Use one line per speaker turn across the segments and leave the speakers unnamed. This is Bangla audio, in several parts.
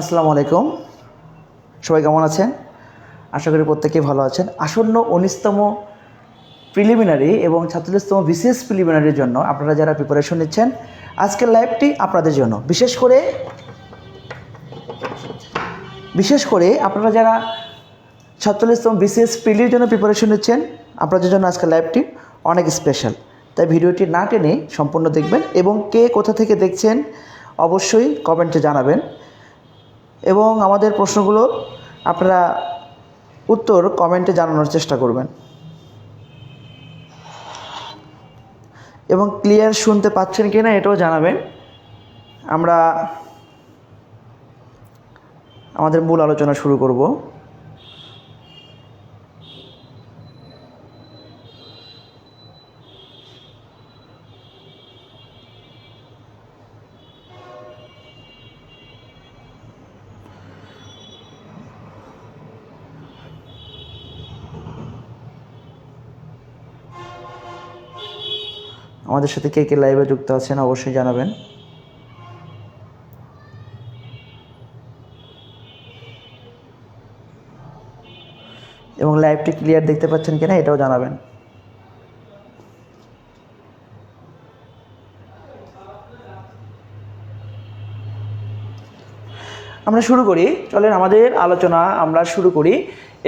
আসসালামু আলাইকুম। সবাই কেমন আছেন? আশা করি প্রত্যেকেই ভালো আছেন। আসন্ন 19তম প্রিলিমিনারি এবং 46তম বিসিএস প্রিলিমিনারির জন্য আপনারা যারা প্রিপারেশন নিচ্ছেন, আজকের লাইভটি আপনাদের জন্য। বিশেষ করে আপনারা যারা 46তম বিসিএস প্রিলির জন্য প্রিপারেশন নিচ্ছেন, আপনাদের জন্য আজকের লাইভটি অনেক স্পেশাল। তাই ভিডিওটি না টেনে সম্পূর্ণ দেখবেন এবং কে কোথা থেকে দেখছেন অবশ্যই কমেন্টে জানাবেন এবং আমাদের প্রশ্নগুলো আপনারা উত্তর কমেন্টে জানানোর চেষ্টা করবেন এবং ক্লিয়ার শুনতে পাচ্ছেন কিনা এটাও জানাবেন। আমরা আমাদের মূল আলোচনা শুরু করব। আমাদের সাথে কে কে লাইভে যুক্ত আছেন অবশ্যই জানাবেন এবং লাইভটি ক্লিয়ার দেখতে পাচ্ছেন কিনা এটাও জানাবেন। আমরা শুরু করি, চলেন আমাদের আলোচনা আমরা শুরু করি।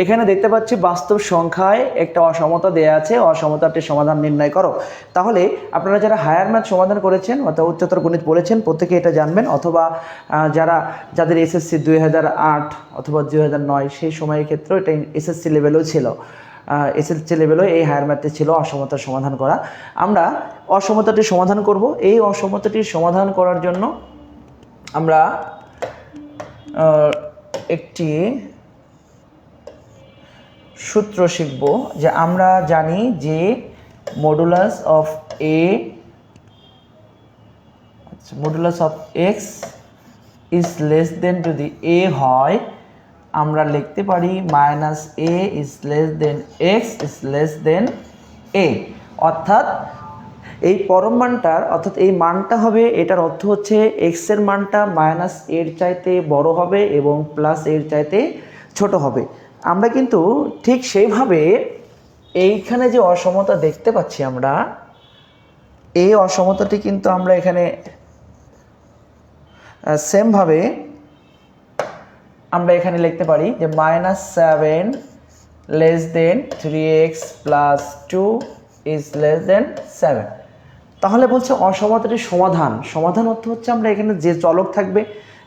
এখানে দেখতে পাচ্ছি বাস্তব সংখ্যায় একটা অসমতা দেয়া আছে, অসমতাটির সমাধান নির্ণয় করো। তাহলে আপনারা যারা হায়ার ম্যাথ সমাধান করেছেন অর্থাৎ উচ্চতর গণিত পড়েছেন প্রত্যেকে এটা জানবেন, অথবা যাদের এসএসসি 2008 অথবা 2009 সেই সময়ের ক্ষেত্রেও এটা এসএসসি লেভেলেও ছিল, এসএসসি লেভেলেও এই হায়ার ম্যাথে ছিল অসমতার সমাধান করা। আমরা অসমতাটির সমাধান করব। এই অসমতাটির সমাধান করার জন্য আমরা একটি সূত্র শিখব যে আমরা জানি যে modulus of x is less than যদি এ হয়, আমরা লিখতে পারি minus a is less than x is less than a. অর্থাৎ এই পরম মানটার অর্থাৎ এই মানটা হবে, এটার অর্থ হচ্ছে এক্সের মানটা মাইনাস এর চাইতে বড় হবে এবং প্লাস এর চাইতে ছোট হবে। আমরা কিন্তু ঠিক সেইভাবে এইখানে যে অসমতা দেখতে পাচ্ছি আমরা, এই অসমতাটি কিন্তু আমরা এখানে সেমভাবে আমরা এখানে লিখতে পারি যে -7 less than 3x plus 2 is less দেন 7। তাহলে বলছে অসমতাটির সমাধান অর্থ হচ্ছে আমরা এখানে যে চলক থাকবে,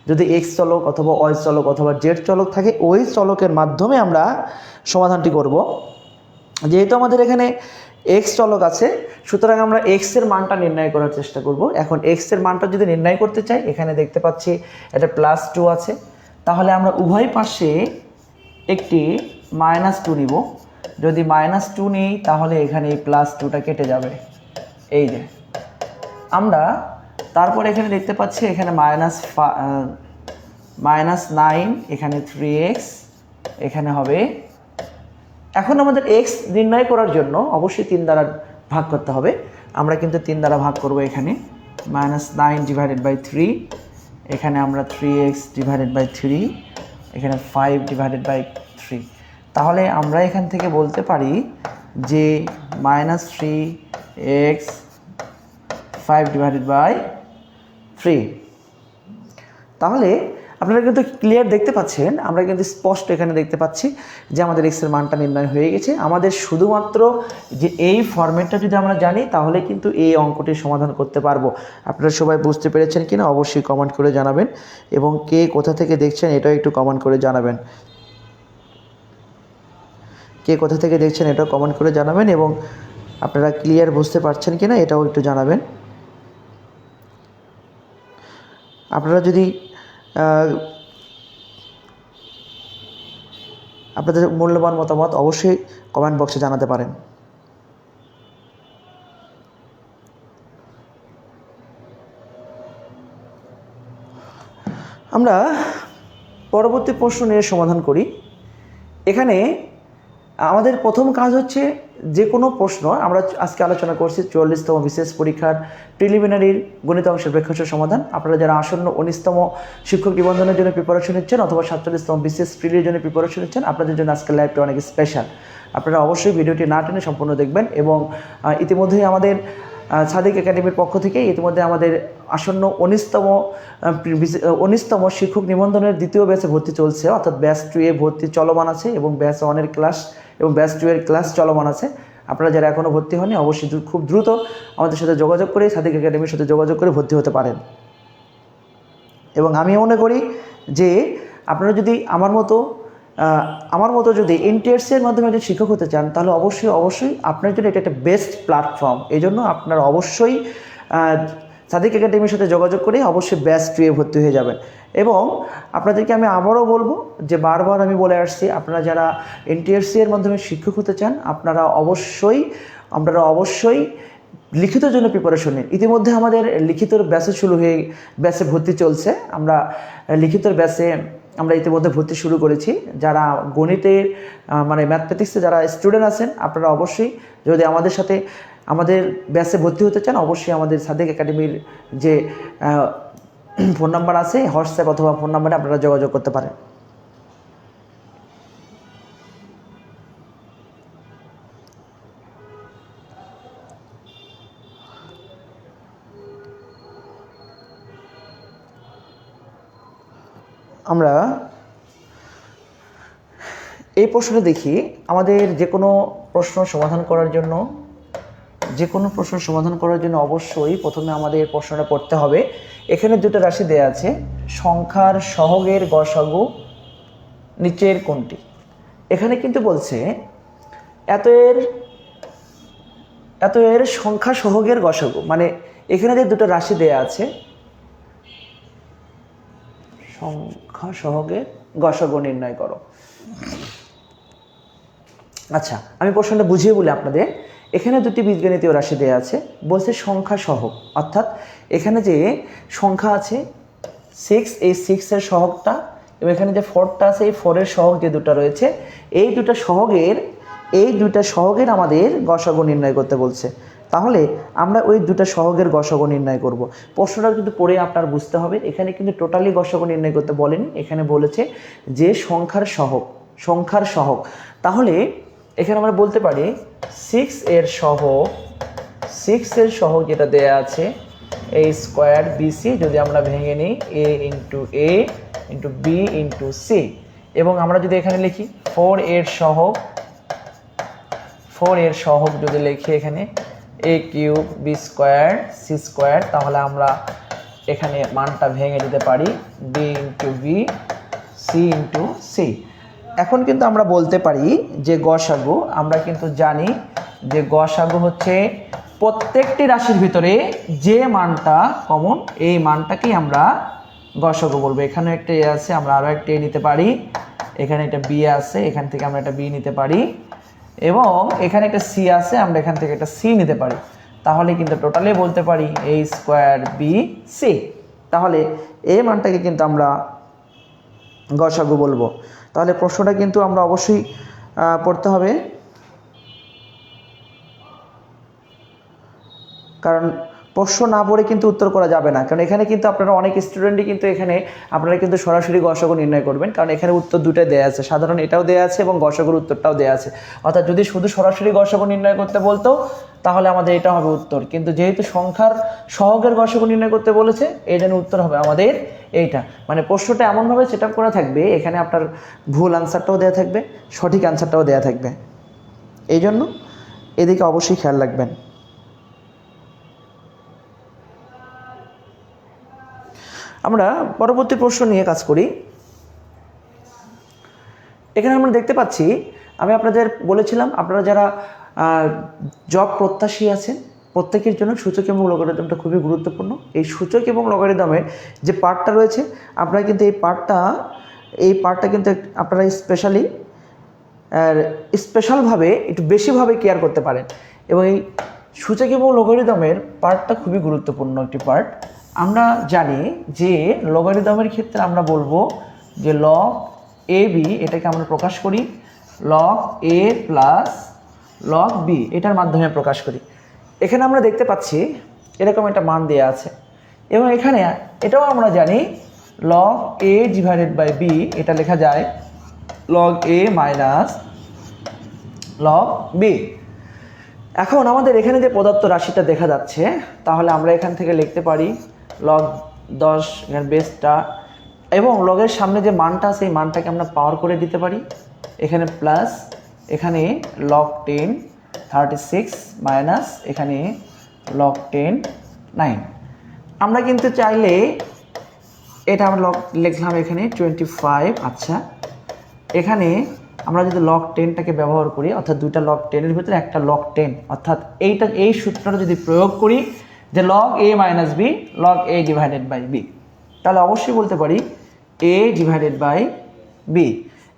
যদি এক্স চলক অথবা ওয়াই চলক অথবা জেড চলক থাকে, ওই চলকের মাধ্যমে আমরা সমাধানটি করব। যেহেতু আমাদের এখানে এক্স চলক আছে, সুতরাং আমরা এক্সের মানটা নির্ণয় করার চেষ্টা করব। এখন এক্সের মানটা যদি নির্ণয় করতে চাই, এখানে দেখতে পাচ্ছি এটা +2 আছে, তাহলে আমরা উভয় পাশে একটি -2 নিব। যদি -2 নিই তাহলে এখানে এই +2টা কেটে যাবে, এই যে আমরা তারপর এখানে দেখতে পাচ্ছি এখানে -9, এখানে 3x, এখানে হবে। এখন আমাদের x নির্ণয় করার জন্য অবশ্যই 3 দ্বারা ভাগ করতে হবে। আমরা কিন্তু 3 দ্বারা ভাগ করব। এখানে -9 ডিভাইডেড বাই 3, এখানে আমরা 3x ডিভাইডেড বাই 3, এখানে 5 ডিভাইডেড বাই 3। তাহলে আমরা এখান থেকে বলতে পারি যে -3x 5 ডিভাইডেড বাই 3। তাহলে আপনারা কিন্তু ক্লিয়ার দেখতে পাচ্ছেন, আমরা কিন্তু স্পষ্ট এখানে দেখতে পাচ্ছি যে আমাদের এক্সের মানটা নির্ণয় হয়ে গেছে। আমাদের শুধুমাত্র যে এই ফরম্যাটটা যদি আমরা জানি তাহলে কিন্তু এই অঙ্কটির সমাধান করতে পারবো। আপনারা সবাই বুঝতে পেরেছেন কিনা অবশ্যই কমেন্ট করে জানাবেন এবং কে কোথা থেকে দেখছেন এটাও একটু কমেন্ট করে জানাবেন। কে কোথা থেকে দেখছেন এটাও কমেন্ট করে জানাবেন এবং আপনারা ক্লিয়ার বুঝতে পারছেন কিনা এটাও একটু জানাবেন। আপনারা যদি আপনাদের মূল্যবান মতামত অবশ্যই কমেন্ট বক্সে জানাতে পারেন। আমরা পরবর্তী প্রশ্ন নিয়ে সমাধান করি। এখানে আমাদের প্রথম কাজ হচ্ছে যে কোনো প্রশ্ন আমরা আজকে আলোচনা করছি 44তম বিশেষ পরীক্ষার প্রিলিমিনারির গণিত অংশের প্রেক্ষাংশ সমাধান। আপনারা যারা আসন্ন 19তম শিক্ষক নিবন্ধনের জন্য প্রিপারেশন নিচ্ছেন অথবা 47তম বিশেষ প্রিলির জন্য প্রিপারেশন নিচ্ছেন, আপনাদের জন্য আজকের লাইভটা অনেক স্পেশাল। আপনারা অবশ্যই ভিডিওটি না টেনে সম্পূর্ণ দেখবেন। এবং ইতিমধ্যেই আমাদের সাদিক একাডেমির পক্ষ থেকে ইতিমধ্যে আমাদের আসন্ন 19তম শিক্ষক নিবন্ধনের দ্বিতীয় ব্যাচে ভর্তি চলছে, অর্থাৎ ব্যাচ 2 এ ভর্তি চলমান আছে এবং ব্যাচ 1 এর ক্লাস এবং ব্যাচ 2 এর ক্লাস চলমান আছে। আপনারা যারা এখনও ভর্তি হননি অবশ্যই খুব দ্রুত আমাদের সাথে যোগাযোগ করে সাদিক একাডেমির সাথে যোগাযোগ করে ভর্তি হতে পারেন। এবং আমি মনে করি যে আপনারা যদি আমার মতো যদি NTRC এর মাধ্যমে একজন শিক্ষক হতে চান তাহলে অবশ্যই আপনার জন্য এটা একটা বেস্ট প্ল্যাটফর্ম। এই জন্য আপনারা অবশ্যই সাদিক একাডেমির সাথে যোগাযোগ করে অবশ্যই ব্যাচ 2 এ ভর্তি হয়ে যাবেন। এবং আপনাদেরকে আমি আবারও বলবো যে বারবার আমি বলে আসছি, আপনারা যারা NTRC এর মাধ্যমে শিক্ষক হতে চান আপনারা অবশ্যই লিখিতের জন্য প্রিপারেশন নিন। ইতিমধ্যে আমাদের লিখিতর ব্যাচে ব্যাচে ভর্তি চলছে। আমরা লিখিতর ব্যাচে আমরা ইতিমধ্যে ভর্তি শুরু করেছি। যারা গণিতের মানে ম্যাথমেটিক্সে যারা স্টুডেন্ট আছেন আপনারা অবশ্যই যদি আমাদের ব্যাচে ভর্তি হতে চান অবশ্যই আমাদের সাদিক একাডেমির যে ফোন নাম্বার আছে হোয়াটসঅ্যাপ অথবা ফোন নাম্বারে আপনারা যোগাযোগ করতে পারেন। আমরা এই প্রশ্নটা দেখি। আমাদের যে কোনো প্রশ্ন সমাধান করার জন্য অবশ্যই প্রথমে আমাদের প্রশ্নটা পড়তে হবে। এখানে দুটো রাশি দেয়া আছে, সংখ্যার সহগের গসাগু নিচের কোনটি। এখানে কিন্তু বলছে এত এর সংখ্যা সহগের গসাগু, মানে এখানে যে দুটো রাশি দেয়া আছে সংখ্যা সহগের গসাগু নির্ণয় করো। আচ্ছা, আমি প্রশ্নটা বুঝিয়ে বলি আপনাদের। এখানে দুটি বীজগণিতীয় রাশি দেওয়া আছে, বলছে সংখ্যা সহগ, অর্থাৎ এখানে যে সংখ্যা আছে 6, এই 6 এর সহগটা এবং এখানে যে 4টা আছে এই 4 এর সহগ যে দুটো রয়েছে এই দুটা সহগের আমাদের গসাগু নির্ণয় করতে বলছে। তাহলে আমরা ওই দুটো সহগের গসাগু নির্ণয় করব। প্রশ্নটা কিন্তু পড়ে আপনার বুঝতে হবে, এখানে কিন্তু টোটালি গসাগু নির্ণয় করতে বলেনি, এখানে বলেছে যে সংখ্যার সহগ। তাহলে এখানে আমরা বলতে পারি 6 এর সহগ যেটা দেয়া আছে a স্কয়ার bc, যদি আমরা ভেঙে নিই a into b into c, এবং আমরা যদি এখানে লিখি 4 এর সহগ যদি লিখি এখানে a cube b square c square, তাহলে আমরা এখানে মানটা ভেঙে দিতে পারি b into b c into c। এখন কিন্তু আমরা বলতে পারি যে গসাগু, আমরা কিন্তু জানি যে গসাগু হচ্ছে প্রত্যেকটি রাশির ভিতরে যে মানটা কমন এই মানটাকেই আমরা গসাগু বলবো। এখানে একটা এ আছে, আমরা আরও একটা এ নিতে পারি, এখানে একটা বি আছে, এখান থেকে আমরা একটা বি নিতে পারি, এবং এখানে একটা সি আছে, আমরা এখান থেকে একটা সি নিতে পারি। তাহলে কিন্তু টোটালি বলতে পারি a স্কয়ার বি সি। তাহলে এই মানটাকে কিন্তু আমরা গসাগু বলবো। তাহলে প্রশ্নটা কিন্তু আমরা অবশ্যই পড়তে হবে, কারণ প্রশ্ন না পড়ে কিন্তু উত্তর করা যাবে না। কারণ এখানে কিন্তু আপনারা অনেক স্টুডেন্টই কিন্তু আপনারা কিন্তু সরাসরি গসাগু নির্ণয় করবেন, কারণ এখানে উত্তর দুটাই দেওয়া আছে, সাধারণ এটাও দেওয়া আছে এবং গসাগুর উত্তরটাও দেওয়া আছে। অর্থাৎ যদি শুধু সরাসরি গসাগু নির্ণয় করতে বলতো তাহলে আমাদের এটা হবে উত্তর, কিন্তু যেহেতু সংখ্যার সহগের গসাগু নির্ণয় করতে বলেছে এই জন্য উত্তর হবে আমাদের এইটা। মানে প্রশ্নটা এমনভাবে সেট আপ করা থাকবে, এখানে আপনার ভুল আনসারটাও দেওয়া থাকবে, সঠিক আনসারটাও দেওয়া থাকবে, এই জন্য এদিকে অবশ্যই খেয়াল রাখবেন। আমরা পরবর্তী প্রশ্ন নিয়ে কাজ করি। এখানে আমরা দেখতে পাচ্ছি, আমি আপনাদের বলেছিলাম আপনারা যারা জব প্রত্যাশী আছেন প্রত্যেকের জন্য সূচক এবং লগারিদমটা খুবই গুরুত্বপূর্ণ। এই সূচক এবং লগারিদমের যে পার্টটা রয়েছে আপনারা কিন্তু এই পার্টটা কিন্তু আপনারা স্পেশালভাবে একটু বেশিভাবে কেয়ার করতে পারেন, এবং এই সূচক এবং লগারিদমের পার্টটা খুবই গুরুত্বপূর্ণ একটি পার্ট। আমরা জানি যে লগারিদমের ক্ষেত্রে আমরা বলবো যে লগ এ বি, এটাকে আমরা প্রকাশ করি লগ এ প্লাস লগ বি, এটার মাধ্যমে প্রকাশ করি। এখানে আমরা দেখতে পাচ্ছি এরকম একটা মান দেওয়া আছে, এবং এখানে এটাও আমরা জানি log A divided by B, এটা লেখা যায় log A minus log B. এখন আমাদের এখানে যে প্রদত্ত রাশিটা দেখা যাচ্ছে, তাহলে আমরা এখান থেকে লিখতে পারি লগ 10 এর বেসটা, এবং লগের সামনে যে মানটা সেই মানটাকে আমরা পাওয়ার করে দিতে পারি, এখানে প্লাস, এখানে লগ 10 36 মাইনাস এখানে লগ 10 9। আমরা কিন্তু চাইলে এটা আমরা লগ লিখলাম এখানে 25। আচ্ছা, এখানে আমরা যদি লগ 10টাকে ব্যবহার করি, অর্থাৎ দুইটা লগ 10-এর ভিতরে একটা লগ 10, অর্থাৎ এই সূত্রটা যদি প্রয়োগ করি যে log A minus B log A divided by B, তাহলে অবশ্যই বলতে পারি এ ডিভাইডেড বাই বি,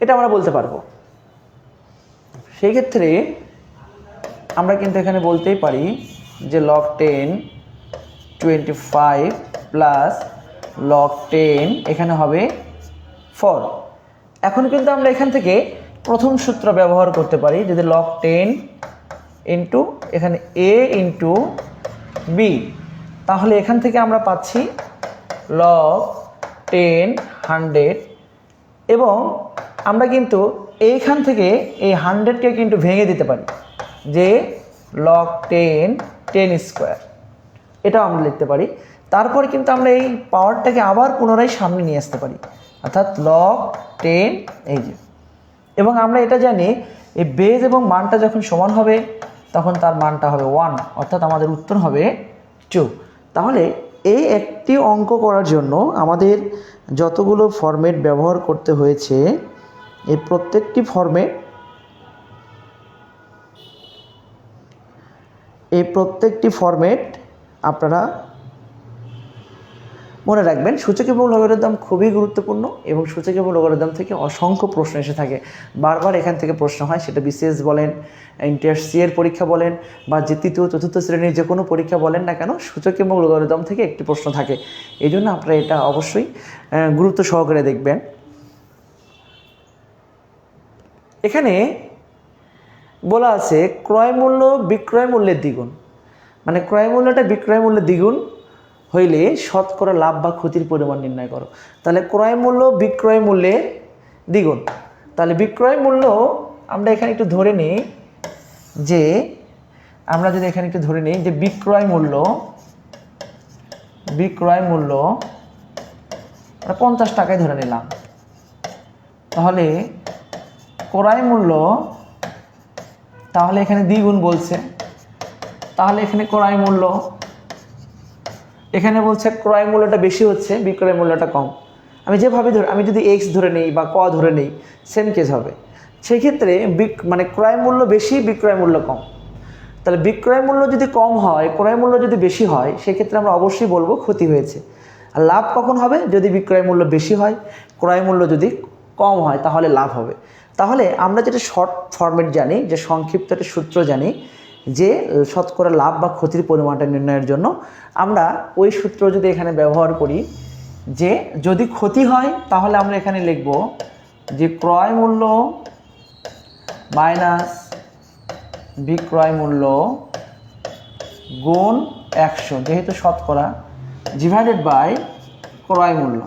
এটা আমরা বলতে পারবো। সেই ক্ষেত্রে আমরা কিন্তু এখানে বলতেই পারি যে লগ 10 25 প্লাস লগ 10 এখানে হবে 4। এখন কিন্তু আমরা এখান থেকে প্রথম সূত্র ব্যবহার করতে পারি, যদি লগ 10 ইন্টু এখানে এ ইন্টু বি, তাহলে এখান থেকে আমরা পাচ্ছি লগ 10 100, এবং আমরা কিন্তু এইখান থেকে এই 100কে কিন্তু ভেঙে দিতে পারি যে লগ 10 10 স্কোয়ার, এটাও আমরা লিখতে পারি। তারপর কিন্তু আমরা এই পাওয়ারটাকে আবার পুনরায় সামনে নিয়ে আসতে পারি, অর্থাৎ লগ 10 এই যে, এবং আমরা এটা জানি এই বেজ এবং মানটা যখন সমান হবে তখন তার মানটা হবে 1, অর্থাৎ আমাদের উত্তর হবে 2। তাহলে এই একটি অঙ্ক করার জন্য আমাদের যতগুলো ফরম্যাট ব্যবহার করতে হয়েছে, এই প্রত্যেকটি ফরম্যাট আপনারা মনে রাখবেন। সূচকীয় বহু লগারিদম খুবই গুরুত্বপূর্ণ, এবং সূচকীয় বহু লগারিদম থেকে অসংখ্য প্রশ্ন এসে থাকে, বারবার এখান থেকে প্রশ্ন হয়, সেটা বিসিএস বলেন, ইন্টার সিএর পরীক্ষা বলেন, বা যে তৃতীয় চতুর্থ শ্রেণীর যে কোনো পরীক্ষা বলেন না কেন, সূচকীয় বহু লগারিদম থেকে একটি প্রশ্ন থাকে। এই জন্য আপনারা এটা অবশ্যই গুরুত্ব সহকারে দেখবেন। এখানে বলা আছে ক্রয় মূল্য বিক্রয় মূল্যের দ্বিগুণ, মানে ক্রয় মূল্যটা বিক্রয় মূল্যের দ্বিগুণ হইলে শতকরা লাভ বা ক্ষতির পরিমাণ নির্ণয় করো। তাহলে ক্রয় মূল্য বিক্রয় মূল্যের দ্বিগুণ, তাহলে বিক্রয় মূল্য আমরা এখানে একটু ধরে নিই যে, আমরা যদি এখানে একটু ধরে নিই যে বিক্রয় মূল্য 50 টাকায় ধরে নিলাম, তাহলে ক্রয় মূল্য, তাহলে এখানে দ্বিগুণ বলছে, তাহলে এখানে ক্রয় মূল্য, এখানে বলছে ক্রয় মূল্যটা বেশি হচ্ছে, বিক্রয় মূল্যটা কম। আমি যেভাবে আমি যদি এক্স ধরে নিই বা ক ধরে নিই, সেম কেস হবে। সেই ক্ষেত্রে মানে ক্রয় মূল্য বেশি, বিক্রয় মূল্য কম। তাহলে বিক্রয় মূল্য যদি কম হয়, ক্রয় মূল্য যদি বেশি হয়, সেক্ষেত্রে আমরা অবশ্যই বলবো ক্ষতি হয়েছে। আর লাভ কখন হবে? যদি বিক্রয় মূল্য বেশি হয়, ক্রয় মূল্য যদি কম হয়, তাহলে লাভ হবে। তাহলে আমরা যেটা শর্ট ফরম্যাট জানি, যে সংক্ষিপ্ত একটা সূত্র জানি, যে শতকরা লাভ বা ক্ষতির পরিমাণটা নির্ণয়ের জন্য আমরা ওই সূত্র যদি এখানে ব্যবহার করি, যে যদি ক্ষতি হয় তাহলে আমরা এখানে লিখব যে ক্রয় মূল্য মাইনাস বিক্রয় মূল্য গুণ 100, যেহেতু শতকরা, ডিভাইডেড বাই ক্রয় মূল্য।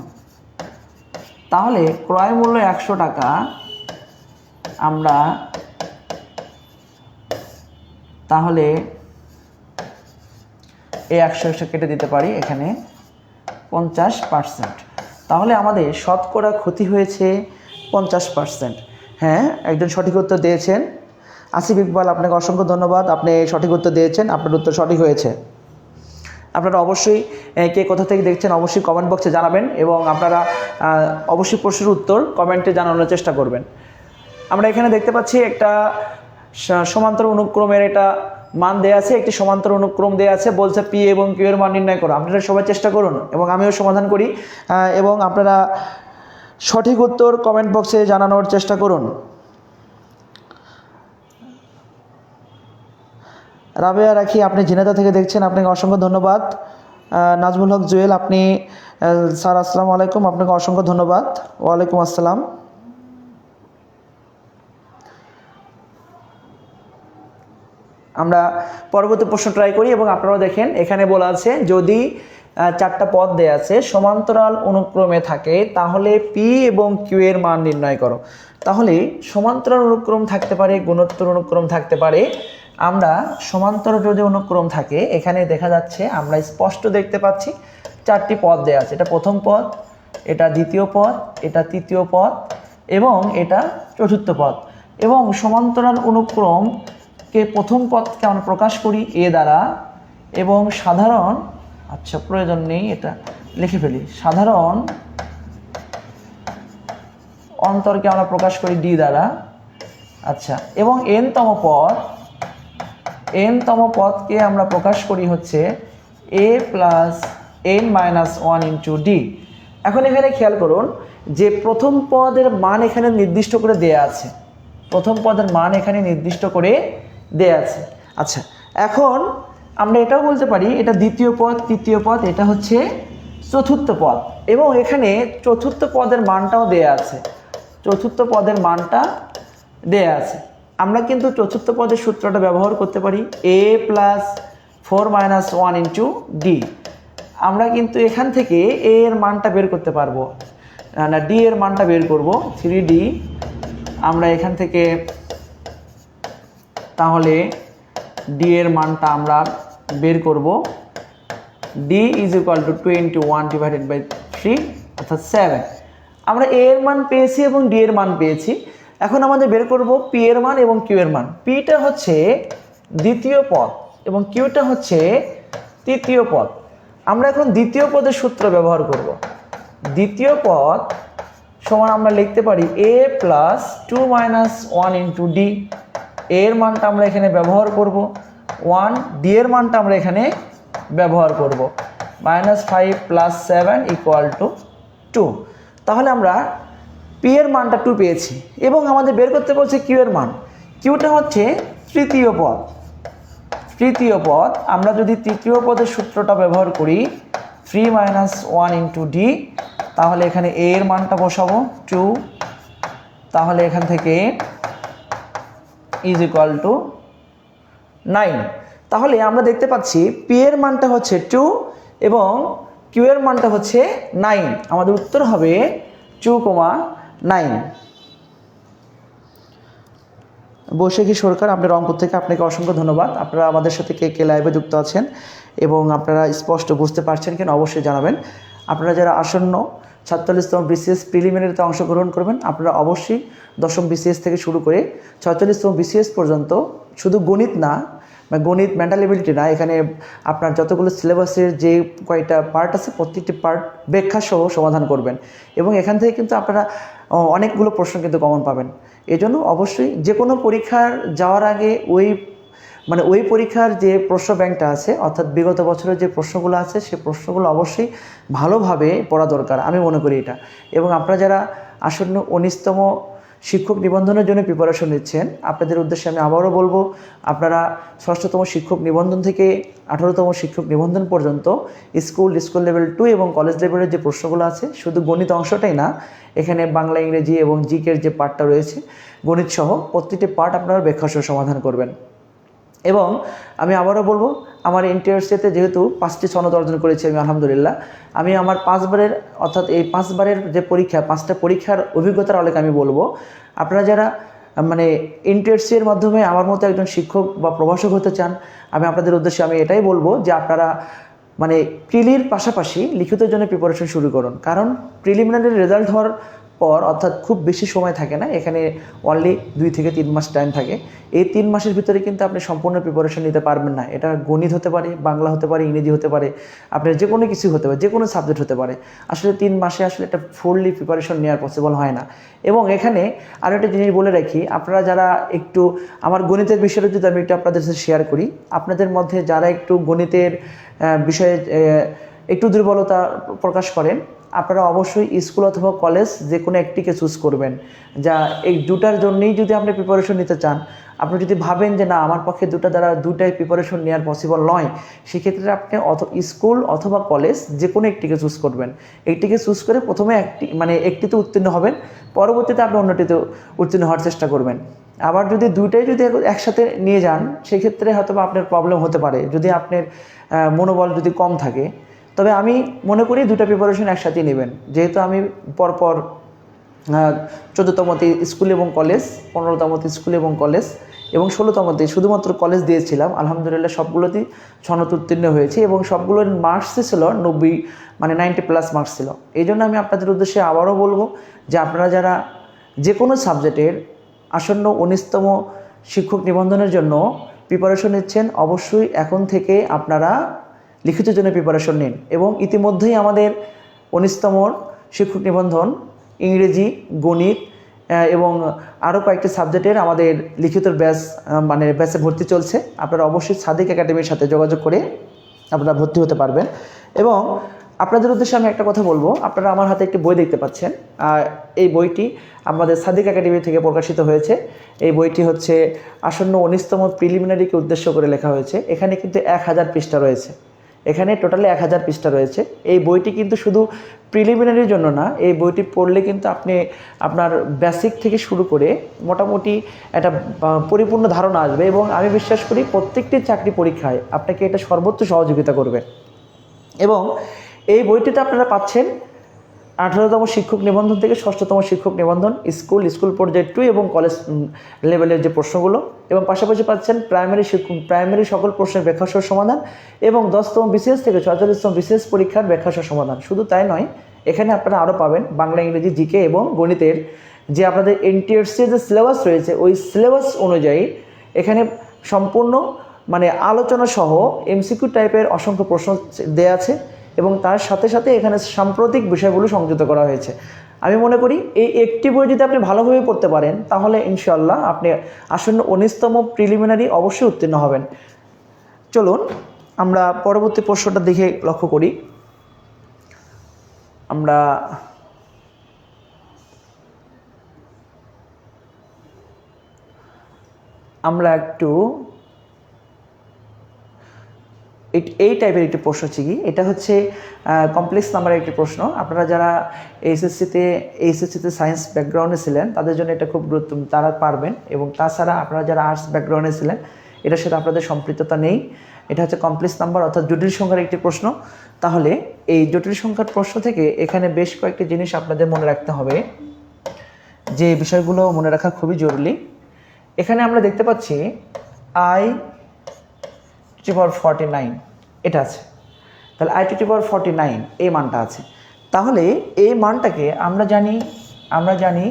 তাহলে ক্রয় মূল্য 100 টাকা, আমরা তাহলে এই 100 কেটে দিতে পারি এখানে 50%। তাহলে আমাদের শতকরা ক্ষতি হয়েছে 50%। হ্যাঁ, একজন সঠিক উত্তর দিয়েছেন, আসিফ ইকবাল, আপনাকে অসংখ্য ধন্যবাদ, আপনি সঠিক উত্তর দিয়েছেন, আপনার উত্তর সঠিক হয়েছে। আপনারা অবশ্যই কে কোথা থেকে দেখছেন অবশ্যই কমেন্ট বক্সে জানাবেন, এবং আপনারা অবশ্যই প্রশ্নের উত্তর কমেন্টে জানানোর চেষ্টা করবেন। আমরা এখানে দেখতে পাচ্ছি একটা সমান্তর অনুক্রমের এটা মান দেওয়া আছে, একটি সমান্তর অনুক্রম দেওয়া আছে, বলছে পি এবং কিউ এর মান নির্ণয় করো। আপনারা সবাই চেষ্টা করুন এবং আমিও সমাধান করি, এবং আপনারা সঠিক উত্তর কমেন্ট বক্সে জানানোর চেষ্টা করুন। রাবেয়া রাখি, আপনি ঝিনাইদহ থেকে দেখছেন, আপনাকে অসংখ্য ধন্যবাদ। নাজমুল হক জুয়েল, আপনি স্যার আসসালামু আলাইকুম, আপনাকে অসংখ্য ধন্যবাদ। ওয়ালাইকুম আসসালাম। আমরা পরবর্তী প্রশ্ন ট্রাই করি এবং আপনারাও দেখেন। এখানে বলা আছে যদি 4টা পদ দেয়া আছে সমান্তরাল অনুক্রমে থাকে তাহলে পি এবং কিউ এর মান নির্ণয় করো। তাহলে সমান্তরাল অনুক্রম থাকতে পারে, গুণোত্তর অনুক্রম থাকতে পারে। আমরা সমান্তরাল যদি অনুক্রম থাকে এখানে দেখা যাচ্ছে আমরা স্পষ্ট দেখতে পাচ্ছি 4টি পদ দেয়া আছে। এটা প্রথম পদ, এটা দ্বিতীয় পদ, এটা তৃতীয় পদ এবং এটা চতুর্থ পদ। এবং সমান্তরাল অনুক্রমকে প্রথম পদকে আমরা প্রকাশ করি এ দ্বারা এবং সাধারণ, আচ্ছা প্রয়োজন নেই, এটা লিখে ফেলি, সাধারণ অন্তরকে আমরা প্রকাশ করি ডি দ্বারা। আচ্ছা, এবং এনতম পদকে আমরা প্রকাশ করি হচ্ছে a plus n minus 1 into d. এখন এখানে খেয়াল করুন যে প্রথম পদের মান এখানে নির্দিষ্ট করে দেয়া আছে, প্রথম পদের মান এখানে নির্দিষ্ট করে দেয়া আছে। আচ্ছা, এখন আমরা এটাও বলতে পারি এটা দ্বিতীয় পদ, তৃতীয় পদ, এটা হচ্ছে চতুর্থ পদ এবং এখানে চতুর্থ পদের মানটাও দেয়া আছে, চতুর্থ পদের মানটা দেয়া আছে। আমরা কিন্তু চতুর্থ পদের সূত্রটা ব্যবহার করতে পারি এ প্লাস 4 মাইনাস 1 ইন্টু ডি। আমরা কিন্তু এখান থেকে এ এর মানটা বের করতে পারবো না, ডি এর মানটা বের করব 3d। আমরা এখান থেকে তাহলে ডি এর মানটা আমরা বের করব, D is equal to 2 into 1 divided by 3 অর্থাৎ 7। আমরা এ এর মান পেয়েছি এবং ডি এর মান পেয়েছি। এখন আমাদের বের করব পি এর মান এবং কিউ এর মান। পিটা হচ্ছে দ্বিতীয় পদ এবং কিউটা হচ্ছে তৃতীয় পদ। আমরা এখন দ্বিতীয় পদের সূত্র ব্যবহার করব। দ্বিতীয় পদ সমান আমরা লিখতে পারি এ প্লাস 2 মাইনাস 1 ইন্টু ডি। এর মানটা আমরা এখানে ব্যবহার করব 1, ডি এর মানটা আমরা এখানে ব্যবহার করব -5 প্লাস 7 ইকুয়াল টু 2। তাহলে আমরা পি এর মানটা 2 পেয়েছি এবং আমাদের বের করতে বলছে কিউ এর মান। কিউটা হচ্ছে তৃতীয় পদ, তৃতীয় পদ। আমরা যদি তৃতীয় পদের সূত্রটা ব্যবহার করি 3 মাইনাস 1 ইন্টু ডি, তাহলে এখানে এ এর মানটা বসাবো 2, তাহলে এখান থেকে ইজ ইকুয়াল টু 9। তাহলে আমরা দেখতে পাচ্ছি পি এর মানটা হচ্ছে 2 এবং কিউ এর মানটা হচ্ছে 9। আমাদের উত্তর হবে 2,9। বৈশাখী সরকার, আপনি রংপুর থেকে, আপনাকে অসংখ্য ধন্যবাদ। আপনারা আমাদের সাথে কে কে লাইভে যুক্ত আছেন এবং আপনারা স্পষ্ট বুঝতে পারছেন কিনা অবশ্যই জানাবেন। আপনারা যারা আসন্ন 47তম বিসিএস প্রিলিমিনারিতে অংশগ্রহণ করবেন আপনারা অবশ্যই 10ম বিসিএস থেকে শুরু করে 46তম বিসিএস পর্যন্ত শুধু গণিত না, গণিত মেন্টাল এবিলিটি না, এখানে আপনার যতগুলো সিলেবাসের যে কয়টা পার্ট আছে প্রত্যেকটি পার্ট ব্যাখ্যা সহ সমাধান করবেন এবং এখান থেকে কিন্তু আপনারা অনেকগুলো প্রশ্ন কিন্তু কমন পাবেন। এজন্য অবশ্যই যে কোনো পরীক্ষার যাওয়ার আগে ওই পরীক্ষার যে প্রশ্ন ব্যাংকটা আছে অর্থাৎ বিগত বছরের যে প্রশ্নগুলো আছে সেই প্রশ্নগুলো অবশ্যই ভালোভাবে পড়া দরকার, আমি মনে করি এটা। এবং আপনারা যারা আসন্ন 19তম শিক্ষক নিবন্ধনের জন্য প্রিপারেশন নিচ্ছেন আপনাদের উদ্দেশ্যে আমি আবারও বলবো, আপনারা 6ষষ্ঠতম শিক্ষক নিবন্ধন থেকে 18তম শিক্ষক নিবন্ধন পর্যন্ত স্কুল লেভেল 2 এবং কলেজ লেভেলের যে প্রশ্নগুলো আছে শুধু গণিত অংশটাই না, এখানে বাংলা, ইংরেজি এবং জিকের যে পার্টটা রয়েছে গণিত সহ প্রতিটি পার্ট আপনারা ব্যাখ্যা সহ সমাধান করবেন। এবং আমি আবারও বলবো আমার ইন্টারভিউতে যেহেতু 5টি সনদ অর্জন করেছি আমি আলহামদুলিল্লাহ, আমি আমার 5 বারের অর্থাৎ এই 5 বারের যে পরীক্ষা 5টা পরীক্ষার অভিজ্ঞতার আলোকে আমি বলবো আপনারা যারা ইন্টারভিউর মাধ্যমে আমার মতো একজন শিক্ষক বা প্রভাষক হতে চান আমি আপনাদের উদ্দেশ্যে আমি এটাই বলবো যে আপনারা প্রিলির পাশাপাশি লিখিতের জন্য প্রিপারেশন শুরু করুন। কারণ প্রিলিমিনারি রেজাল্ট হওয়ার পর অর্থাৎ খুব বেশি সময় থাকে না, এখানে অনলি 2 থেকে 3 মাস টাইম থাকে। এই 3 মাসের ভিতরে কিন্তু আপনি সম্পূর্ণ প্রিপারেশন নিতে পারবেন না। এটা গণিত হতে পারে, বাংলা হতে পারে, ইংরেজি হতে পারে, আপনার যে কোনো কিছু হতে পারে, যে কোনো সাবজেক্ট হতে পারে। আসলে 3 মাসে আসলে একটা ফুললি প্রিপারেশন নেওয়ার পসিবল হয় না। এবং এখানে আরও একটা জিনিস বলে রাখি, আপনারা যারা একটু আমার গণিতের বিষয়টা যদি আমি একটু আপনাদের সাথে শেয়ার করি, আপনাদের মধ্যে যারা একটু গণিতের বিষয়ে একটু দুর্বলতা প্রকাশ করেন আপনারা অবশ্যই স্কুল অথবা কলেজ যে কোনো একটিকে চুজ করবেন। যা এই দুটার জন্যই যদি আপনি প্রিপারেশন নিতে চান, আপনি যদি ভাবেন যে না আমার পক্ষে দুটাই প্রিপারেশন নেওয়ার পসিবল নয়, সেক্ষেত্রে আপনি স্কুল অথবা কলেজ যে কোনো একটিকে চুজ করবেন। একটিকে চুজ করে প্রথমে একটিতে উত্তীর্ণ হবেন, পরবর্তীতে আপনি অন্যটিতে উত্তীর্ণ হওয়ার চেষ্টা করবেন। আবার যদি দুইটাই যদি একসাথে নিয়ে যান, সেক্ষেত্রে হয়তো আপনার প্রবলেম হতে পারে, যদি আপনার মনোবল যদি কম থাকে। তবে আমি মনে করি দুটা প্রিপারেশন একসাথেই নেবেন, যেহেতু আমি পরপর 14তমতে স্কুল এবং কলেজ, 15তমতে স্কুল এবং কলেজ এবং 16তমতে শুধুমাত্র কলেজ দিয়েছিলাম। আলহামদুলিল্লাহ সবগুলোতেই সনদ উত্তীর্ণ হয়েছে এবং সবগুলোর মার্কসই ছিল 90+ মার্কস ছিল। এই জন্য আমি আপনাদের উদ্দেশ্যে আবারও বলবো যে আপনারা যারা যে কোনো সাবজেক্টের আসন্ন 19তম শিক্ষক নিবন্ধনের জন্য প্রিপারেশন নিচ্ছেন, অবশ্যই এখন থেকে আপনারা লিখিত জন্য প্রিপারেশন নিন। এবং ইতিমধ্যেই আমাদের 19তম শিক্ষক নিবন্ধন ইংরেজি, গণিত এবং আরও কয়েকটি সাবজেক্টের আমাদের লিখিত ব্যাচে ভর্তি চলছে। আপনারা অবশ্যই সাদিক একাডেমির সাথে যোগাযোগ করে আপনারা ভর্তি হতে পারবেন। এবং আপনাদের উদ্দেশ্যে আমি একটা কথা বলবো, আপনারা আমার হাতে একটি বই দেখতে পাচ্ছেন। এই বইটি আমাদের সাদিক একাডেমি থেকে প্রকাশিত হয়েছে। এই বইটি হচ্ছে আসন্ন 19তম প্রিলিমিনারিকে উদ্দেশ্য করে লেখা হয়েছে। এখানে কিন্তু 1000 পৃষ্ঠা রয়েছে, এখানে টোটালি 1000 পৃষ্ঠা রয়েছে। এই বইটি কিন্তু শুধু প্রিলিমিনারির জন্য না, এই বইটি পড়লে কিন্তু আপনি আপনার বেসিক থেকে শুরু করে মোটামুটি একটা পরিপূর্ণ ধারণা আসবে এবং আমি বিশ্বাস করি প্রত্যেকটি চাকরি পরীক্ষায় আপনাকে এটা সর্বোচ্চ সহযোগিতা করবে। এবং এই বইটিতে আপনারা পাচ্ছেন 18তম শিক্ষক নিবন্ধন থেকে 6ষ্ঠতম শিক্ষক নিবন্ধন, স্কুল পর্যায়ে 2 এবং কলেজ লেভেলের যে প্রশ্নগুলো, এবং পাশাপাশি পাচ্ছেন প্রাইমারি সকল প্রশ্নের ব্যাখ্যাসহ সমাধান এবং 10তম বিসিএস থেকে 44তম বিসিএস পরীক্ষার ব্যাখ্যাসহ সমাধান। শুধু তাই নয়, এখানে আপনারা আরও পাবেন বাংলা, ইংরেজি, জিকে এবং গণিতের যে আপনাদের এনটিআরসি যে সিলেবাস রয়েছে, ওই সিলেবাস অনুযায়ী এখানে সম্পূর্ণ আলোচনা সহ এমসিকিউ টাইপের অসংখ্য প্রশ্ন দেয়া আছে এবং তার সাথে সাথে এখানে সাম্প্রতিক বিষয়গুলো সংযুক্ত করা হয়েছে। আমি মনে করি এই একটি বই যদি আপনি ভালোভাবে পড়তে পারেন, তাহলে ইনশাআল্লাহ আপনি আসন্ন 19তম প্রিলিমিনারি অবশ্যই উত্তীর্ণ হবেন। চলুন আমরা পরবর্তী প্রশ্নটা দেখে লক্ষ্য করি। আমরা একটু এই টাইপের একটি প্রশ্ন হচ্ছে কি, এটা হচ্ছে কমপ্লেক্স নাম্বারের একটি প্রশ্ন। আপনারা যারা এইচএসসিতে সায়েন্স ব্যাকগ্রাউন্ডে ছিলেন তাদের জন্য এটা খুব গুরুত্বপূর্ণ, তারা পারবেন। এবং তাছাড়া আপনারা যারা আর্টস ব্যাকগ্রাউন্ডে ছিলেন, এটার সাথে আপনাদের সম্পৃক্ততা নেই। এটা হচ্ছে কমপ্লেক্স নাম্বার অর্থাৎ জটিল সংখ্যার একটি প্রশ্ন। তাহলে এই জটিল সংখ্যার প্রশ্ন থেকে এখানে বেশ কয়েকটি জিনিস আপনাদের মনে রাখতে হবে, যে বিষয়গুলো মনে রাখা খুবই জরুরি। এখানে আমরা দেখতে পাচ্ছি i⁴ এটা আছে, তাহলে i⁴ এই মানটা আছে। তাহলে এই মানটাকে আমরা জানি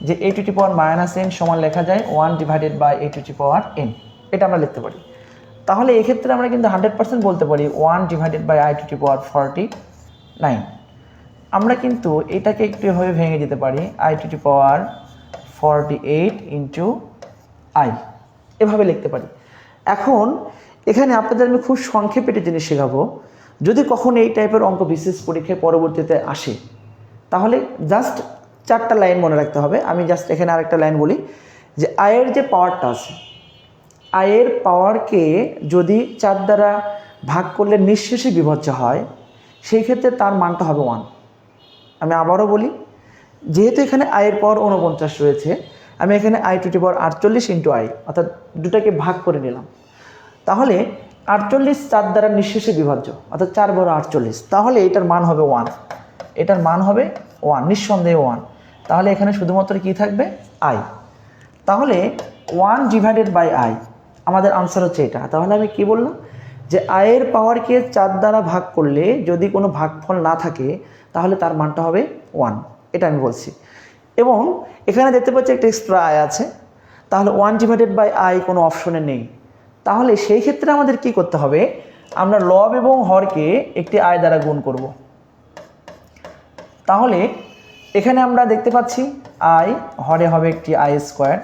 যে a⁻n সমান লেখা যায় 1/a⁴n, এটা আমরা লিখতে পারি। তাহলে এক্ষেত্রে আমরা কিন্তু 100% বলতে পারি 1/i⁴ আমরা কিন্তু এটাকে একটু এভাবে ভেঙে দিতে পারি i⁴ এভাবে লিখতে পারি। এখন এখানে আপনাদের আমি খুব সংক্ষেপে একটা জিনিস শেখাবো। যদি কখনো এই টাইপের অঙ্ক বিশেষ পরীক্ষায় পরবর্তীতে আসে, তাহলে জাস্ট 4টা লাইন মনে রাখতে হবে। আমি জাস্ট এখানে আরেকটা লাইন বলি যে আয়ের যে পাওয়ারটা আছে, আয়ের পাওয়ারকে যদি 4 দ্বারা ভাগ করলে নিঃশেষে বিভাজ্য হয়, সেই ক্ষেত্রে তার মানটা হবে 1। আমি আবারও বলি, যেহেতু এখানে আয়ের পাওয়ার 49 রয়েছে, আমি এখানে i⁴ অর্থাৎ দুটাকে ভাগ করে নিলাম। তাহলে 48 4 দ্বারা নিঃশেষে বিভাজ্য, অর্থাৎ 4 × 48, তাহলে এটার মান হবে 1। এটার মান হবে 1, নিঃসন্দেহে 1। তাহলে এখানে শুধুমাত্র কি থাকবে, i। তাহলে 1/i আমাদের আনসার হচ্ছে এটা। তাহলে আমি কি বললাম, যে আয়ের পাওয়ারকে 4 দ্বারা ভাগ করলে যদি কোনো ভাগফল না থাকে, তাহলে তার মানটা হবে 1, এটা আমি বলছি। এবং এখানে দেখতে পাচ্ছি একটা এক্সট্রা আয় আছে, তাহলে 1/i কোনো অপশনে নেই। তাহলে সেই ক্ষেত্রে আমাদের কি করতে হবে, আমরা লব এবং হরকে একটি আয় দ্বারা গুণ করব। তাহলে এখানে আমরা দেখতে পাচ্ছি i হরে হবে একটি i²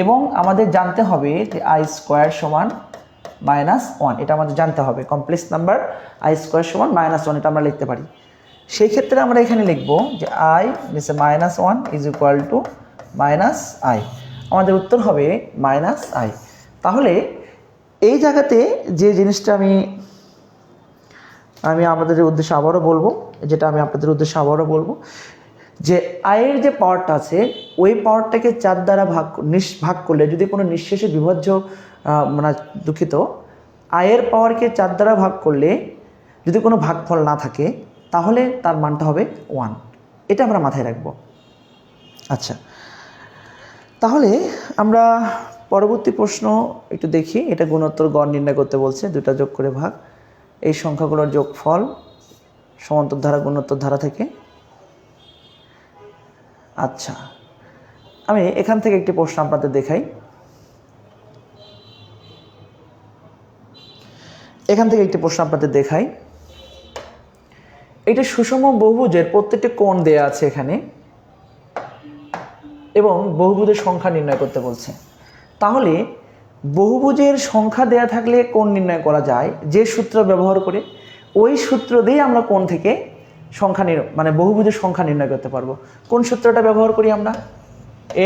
এবং আমাদের জানতে হবে যে i² সমান -1, এটা আমাদের জানতে হবে। কমপ্লেক্স নাম্বার i² সমান -1, এটা আমরা লিখতে পারি। সেই ক্ষেত্রে আমরা এখানে লিখব যে আই নিচে -1 ইজ ইকুয়াল টু -i। আমাদের উত্তর হবে -i। তাহলে এই জায়গাতে যে জিনিসটা আমি আপনাদের উদ্দেশ্যে আবারও বলবো, যে আয়ের যে পাওয়ারটা আছে ওই পাওয়ারটাকে 4 দ্বারা ভাগ করলে যদি কোনো নিঃশেষে বিভাজ্য আয়ের পাওয়ারকে 4 দ্বারা ভাগ করলে যদি কোনো ভাগফল না থাকে তাহলে তার মানটা হবে 1। এটা আমরা মাথায় রাখবো। আচ্ছা, তাহলে আমরা পরবর্তী প্রশ্ন একটু দেখি। এটা গুণোত্তর গড় নির্ণয় করতে বলছে, দুটা যোগ করে ভাগ, এই সংখ্যাগুলোর যোগফল সমান্তর ধারা গুণোত্তর ধারা থেকে। আচ্ছা, আমি এখান থেকে একটি প্রশ্ন আপনাদের দেখাই। এটা সুষম বহুভুজের প্রত্যেকটি কোণ দেয়া আছে এখানে এবং বহুভুজের সংখ্যা নির্ণয় করতে বলছে। তাহলে বহুভুজের সংখ্যা দেয়া থাকলে কোণ নির্ণয় করা যায় যে সূত্র ব্যবহার করে, ওই সূত্র দিয়ে আমরা কোণ থেকে সংখ্যা বহুভুজের সংখ্যা নির্ণয় করতে পারবো। কোন সূত্রটা ব্যবহার করি আমরা?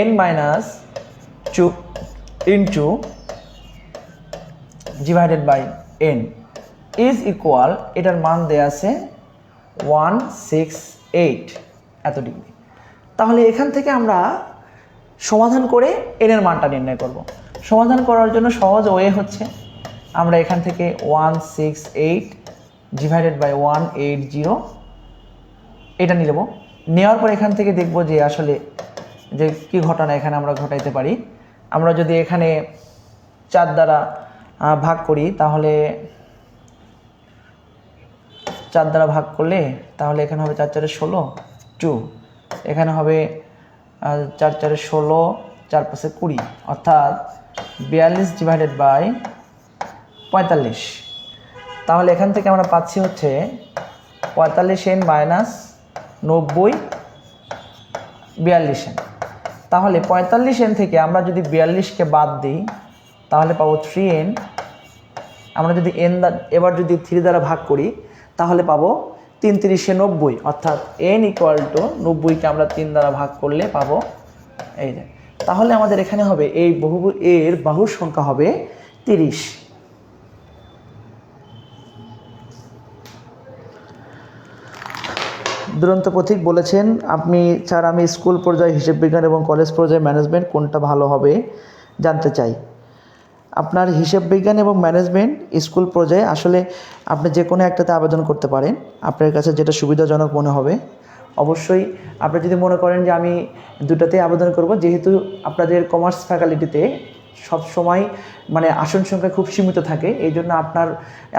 n-2 into divided by n is equal, এটার মান দেয়া আছে 168 এত ডিগ্রি। তাহলে এখান থেকে আমরা সমাধান করে n এর মানটা নির্ণয় করব। সমাধান করার জন্য সহজ ওয়ে হচ্ছে আমরা এখান থেকে 168 ডিভাইডেড বাই 180 এটা নিয়ে নেব। নেওয়ার পর এখান থেকে দেখব যে আসলে যে কি ঘটনা এখানে আমরা ঘটাইতে পারি। আমরা যদি এখানে 4 দ্বারা ভাগ করি তাহলে 4 দ্বারা ভাগ করলে তাহলে এখানে হবে 4 4 16 2, এখানে হবে 4 4 16 4 5 20 অর্থাৎ 42 ডিভাইডেড বাই 45। তাহলে এখান থেকে আমরা পাচ্ছি হচ্ছে 45n মাইনাস 90 42n। তাহলে 45n থেকে আমরা যদি 42কে বাদ দিই তাহলে পাবো 3n। আমরা যদি এবার যদি 3 দ্বারা ভাগ করি তাহলে পাবো 3 3 90 অর্থাৎ n ইকুয়াল টু 90কে আমরা 3 দ্বারা ভাগ করলে পাবো এই যে। তাহলে আমাদের এখানে হবে এই বহুভুজ এর বাহুর সংখ্যা হবে 30। দুরন্ত পথিক বলেছেন, আমি স্কুল পর্যায়ে হিসাব বিজ্ঞান এবং কলেজ পর্যায়ে ম্যানেজমেন্ট কোনটা ভালো হবে জানতে চাই। আপনার হিসাব বিজ্ঞান এবং ম্যানেজমেন্ট স্কুল পর্যায়ে আসলে আপনি যে কোনো একটাতে আবেদন করতে পারেন, আপনার কাছে যেটা সুবিধাজনক মনে হবে। অবশ্যই আপনি যদি মনে করেন যে আমি দুটাতে আবেদন করব, যেহেতু আপনাদের কমার্স ফ্যাকাল্টিতে সবসময় আসন সংখ্যা খুব সীমিত থাকে, এই জন্য আপনার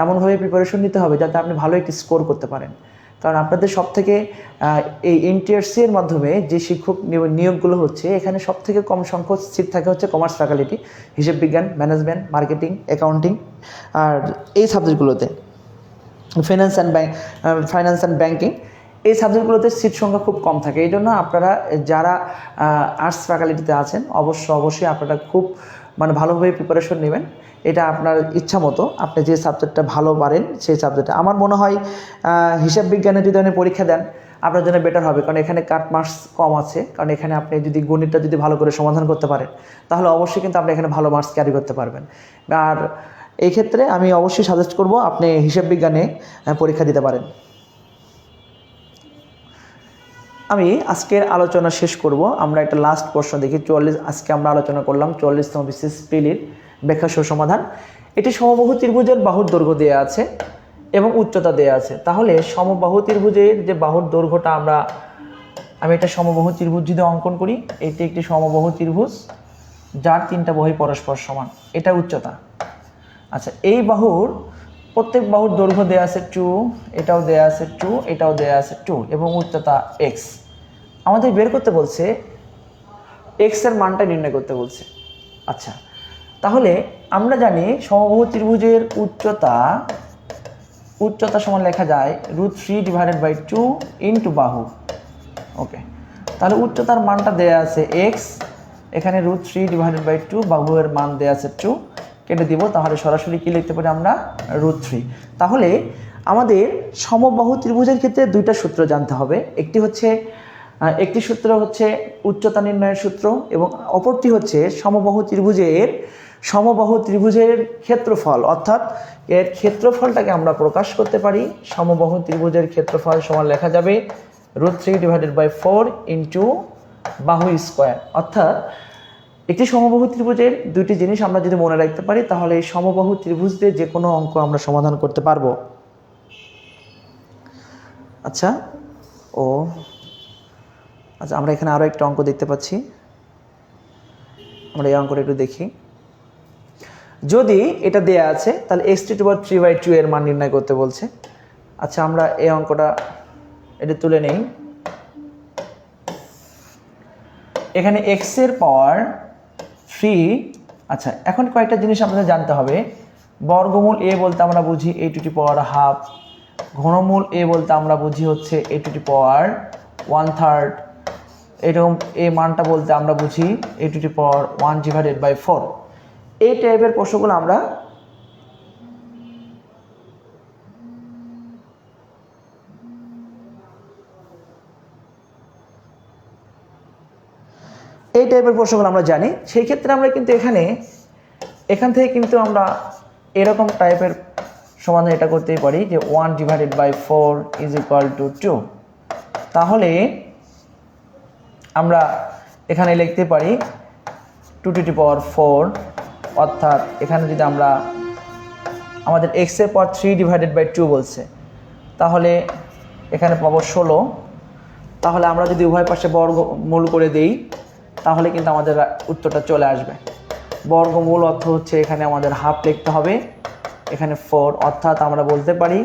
এমনভাবে প্রিপারেশন নিতে হবে যাতে আপনি ভালো একটি স্কোর করতে পারেন। কারণ আপনাদের সব থেকে এই এনটিআরসি এর মাধ্যমে যে শিক্ষক নিয়োগগুলো হচ্ছে, এখানে সব থেকে কম সংখ্যক সিট থাকে হচ্ছে কমার্স ফ্যাকাল্টি, হিসাব বিজ্ঞান, ম্যানেজমেন্ট, মার্কেটিং, অ্যাকাউন্টিং আর এই সাবজেক্টগুলোতে ফাইন্যান্স অ্যান্ড ব্যাংকিং, এই সাবজেক্টগুলোতে সিট সংখ্যা খুব কম থাকে। এই জন্য আপনারা যারা আর্টস ফ্যাকাল্টিতে আছেন অবশ্যই আপনারা খুব ভালোভাবে প্রিপারেশন নেবেন। এটা আপনার ইচ্ছা মতো আপনি যে সাবজেক্টটা ভালো পারেন সেই সাবজেক্টে। আমার মনে হয় হিসাব বিজ্ঞানে যদি আপনি পরীক্ষা দেন আপনার জন্য বেটার হবে, কারণ এখানে কাট মার্কস কম আছে। কারণ এখানে আপনি যদি গণিতটা যদি ভালো করে সমাধান করতে পারেন তাহলে অবশ্যই কিন্তু আপনি এখানে ভালো মার্কস ক্যারি করতে পারবেন। আর এই ক্ষেত্রে আমি অবশ্যই সাজেস্ট করব আপনি হিসাব বিজ্ঞানে পরীক্ষা দিতে পারেন। আমি আজকের আলোচনা শেষ করব। আমরা একটা লাস্ট প্রশ্ন দেখি। আজকে আমরা আলোচনা করলাম 44তম বিসিএস প্রিলির ব্যাখ্যা সহ সমাধান। এটি সমবাহু ত্রিভুজের বাহুর দৈর্ঘ্য দেওয়া আছে এবং উচ্চতা দেওয়া আছে। তাহলে সমবাহু ত্রিভুজের যে বাহুর দৈর্ঘ্যটা আমি এটা সমবাহু ত্রিভুজ যদি অঙ্কন করি, এটি একটি সমবাহু ত্রিভুজ যার 3টা বাহু পরস্পর সমান, এটা উচ্চতা। আচ্ছা, এই বাহুর প্রত্যেক বাহুর দৈর্ঘ্য দেওয়া আছে 2, এটাও দেওয়া আছে 2, এটাও দেওয়া আছে 2 এবং উচ্চতা x। আমাদের বের করতে বলছে x এর মানটা নির্ণয় করতে বলছে। আচ্ছা, তাহলে আমরা জানি সমবাহু ত্রিভুজের উচ্চতা সমান লেখা যায় √3 ডিভাইডেড বাই 2 ইন্টু বাহু। ওকে, তাহলে উচ্চতার মানটা দেয়া আছে x, এখানে √3 ডিভাইডেড বাই 2, বাহুর মান দেয়া আছে 2, কেটে দিব। তাহলে সরাসরি কি লিখতে পারি আমরা? √3। তাহলে আমাদের সমবাহু ত্রিভুজের ক্ষেত্রে দুইটা সূত্র জানতে হবে। একটি সূত্র হচ্ছে উচ্চতা নির্ণয়ের সূত্র এবং অপরটি হচ্ছে সমবাহু ত্রিভুজের ক্ষেত্রফল, অর্থাৎ এর ক্ষেত্রফলটাকে আমরা প্রকাশ করতে পারি। সমবাহু ত্রিভুজের ক্ষেত্রফল সমান লেখা যাবে √3/4 ইন্টু বাহু স্কোয়ার। অর্থাৎ একটি সমবাহু ত্রিভুজের দুইটি জিনিস আমরা যদি মনে রাখতে পারি তাহলে এই সমবাহু ত্রিভুজ দিয়ে যে কোনো অঙ্ক আমরা সমাধান করতে পারবো। আচ্ছা আমরা এখানে আরও একটা অঙ্ক দেখতে পাচ্ছি, আমরা এই অঙ্কটা একটু দেখি। যদি এটা দেয়া আছে তাহলে x⁻³ এর মান নির্ণয় করতে বলছে। আচ্ছা আমরা এই অঙ্কটা এটা তুলে নেই। এখানে x এর পাওয়ার 3। আচ্ছা এখন কয়েকটা জিনিস আমাদের জানতে হবে। বর্গমূল a বলতে আমরা বুঝি a²², ঘনমূল a বলতে আমরা বুঝি হচ্ছে a⁻1/3, এরকম এই মানটা বলতে আমরা বুঝি a⁻1/4। এই টাইপের প্রশ্নগুলো আমরা জানি। সেই ক্ষেত্রে আমরা কিন্তু এখান থেকে কিন্তু আমরা এরকম টাইপের সমাধান এটা করতেই পারি যে 1/4 = 2। তাহলে আমরা এখানে লিখতে পারি 2⁴, অর্থাৎ এখানে যদি আমরা আমাদের x এর পাওয়ার 3/2 বলছে, তাহলে এখানে পাবো 16। তাহলে আমরা যদি উভয় পাশে বর্গমূল করে দেই তাহলে কিন্তু আমাদের উত্তরটা চলে আসবে। বর্গমূল অর্থ হচ্ছে এখানে আমাদের হাফ লিখতে হবে, এখানে 4, অর্থাৎ আমরা বলতে পারি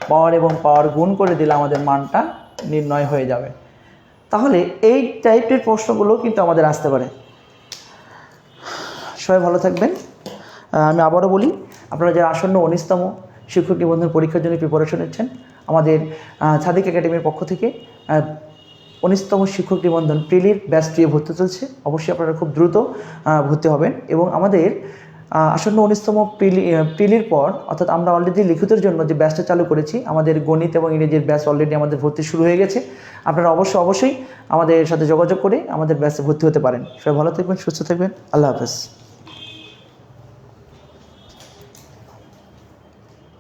পাওয়ার এবং পাওয়ার গুণ করে দিলে আমাদের মানটা নির্ণয় হয়ে যাবে। তাহলে এই টাইপের প্রশ্নগুলো কিন্তু আমাদের আসতে পারে। সবাই ভালো থাকবেন। আমি আবারও বলি, আপনারা যারা আসন্ন 19তম শিক্ষক নিবন্ধন পরীক্ষার জন্য প্রিপারেশন নিচ্ছেন, আমাদের সাদিক একাডেমির পক্ষ থেকে 19তম শিক্ষক নিবন্ধন প্রিলির ব্যাচ 2 ভর্তি চলছে। অবশ্যই আপনারা খুব দ্রুত ভর্তি হবেন এবং আমাদের আসন্ন 19তম প্রিলির পর, অর্থাৎ আমরা অলরেডি লিখিতের জন্য যে ব্যাচটা চালু করেছি, আমাদের গণিত এবং ইংরেজির ব্যাচ অলরেডি আমাদের ভর্তি শুরু হয়ে গেছে। আপনারা অবশ্যই আমাদের সাথে যোগাযোগ করে আমাদের ব্যাচে ভর্তি হতে পারেন। সবাই ভালো থাকবেন, সুস্থ থাকবেন। আল্লাহ হাফেজ।